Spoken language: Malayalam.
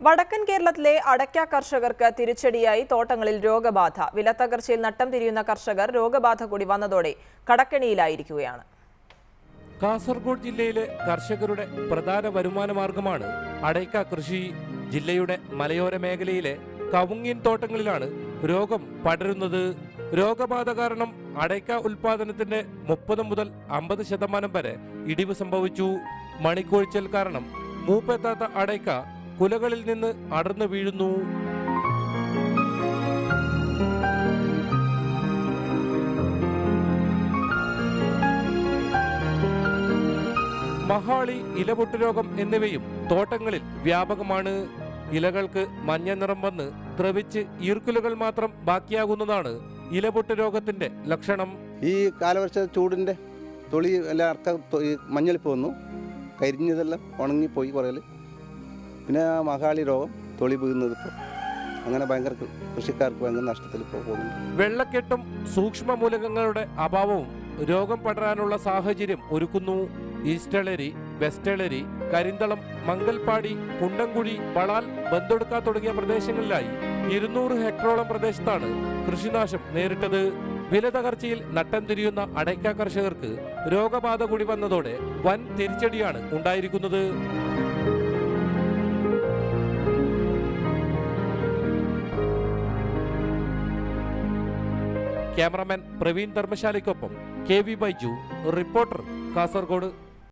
വടക്കൻ കേരളത്തിലെ അടയ്ക്ക കർഷകർക്ക് തിരിച്ചടിയായി തോട്ടങ്ങളിൽ രോഗബാധ. വിലത്തകർച്ചയിൽ നട്ടം തിരിയുന്ന കർഷകർ രോഗബാധ കൂടി വന്നതോടെ കടക്കെണിയിലായിരിക്കുകയാണ്. കാസർഗോഡ് ജില്ലയിലെ കർഷകരുടെ പ്രധാന വരുമാന മാർഗമാണ് അടയ്ക്ക കൃഷി. ജില്ലയുടെ മലയോര മേഖലയിലെ കവുങ്ങിൻ തോട്ടങ്ങളിലാണ് രോഗം പടരുന്നത്. രോഗബാധ കാരണം അടയ്ക്ക ഉൽപാദനത്തിന്റെ 30 മുതൽ 50% വരെ ഇടിവ് സംഭവിച്ചു. മണിക്കൊഴിച്ചൽ കാരണം മൂപ്പെത്താത്ത അടയ്ക്ക കുലകളിൽ നിന്ന് അടർന്നു വീഴുന്നു. മഹാളി, ഇലപൊട്ടു രോഗം എന്നിവയും തോട്ടങ്ങളിൽ വ്യാപകമാണ്. ഇലകൾക്ക് മഞ്ഞ നിറം വന്ന് ദ്രവിച്ച് ഈർക്കുലുകൾ മാത്രം ബാക്കിയാകുന്നതാണ് ഇലപൊട്ടു രോഗത്തിന്റെ ലക്ഷണം. ഈ കാലവർഷ ചൂടിന്റെ തൊളി എല്ലാം മഞ്ഞളിപ്പ് വന്നു, കരിഞ്ഞതെല്ലാം ഉണങ്ങിപ്പോയി കുറേ. പിന്നെ മഹാളി രോഗം, തൊളി വീഴുന്നത് ഇപ്പോൾ അങ്ങനെ ഭയങ്കര കൃഷിക്കാർക്ക് ഭയങ്കര നഷ്ടത്തിൽ ഇപ്പോൾ പോകുന്നു. വെള്ളക്കെട്ടും സൂക്ഷ്മ മൂലകങ്ങളുടെ അഭാവവും രോഗം പടരാനുള്ള സാഹചര്യം ഒരുക്കുന്നു. ഈസ്റ്റളരി, വെസ്റ്റളരി, കരിന്തളം, മംഗൽപാടി, കുണ്ടംകുഴി, വളാൽ, ബന്തൊടുക്ക തുടങ്ങിയ പ്രദേശങ്ങളിലായി 200 ഹെക്ടറോളം പ്രദേശത്താണ് കൃഷിനാശം നേരിട്ടത്. വില തകർച്ചയിൽ നട്ടം തിരിയുന്ന അടയ്ക്ക കർഷകർക്ക് രോഗബാധ കൂടി വന്നതോടെ വൻ തിരിച്ചടിയാണ് ഉണ്ടായിരിക്കുന്നത്. ക്യാമറമാൻ പ്രവീൺ ധർമ്മശാലയ്ക്കൊപ്പം KV ബൈജു, റിപ്പോർട്ടർ, കാസർഗോഡ്.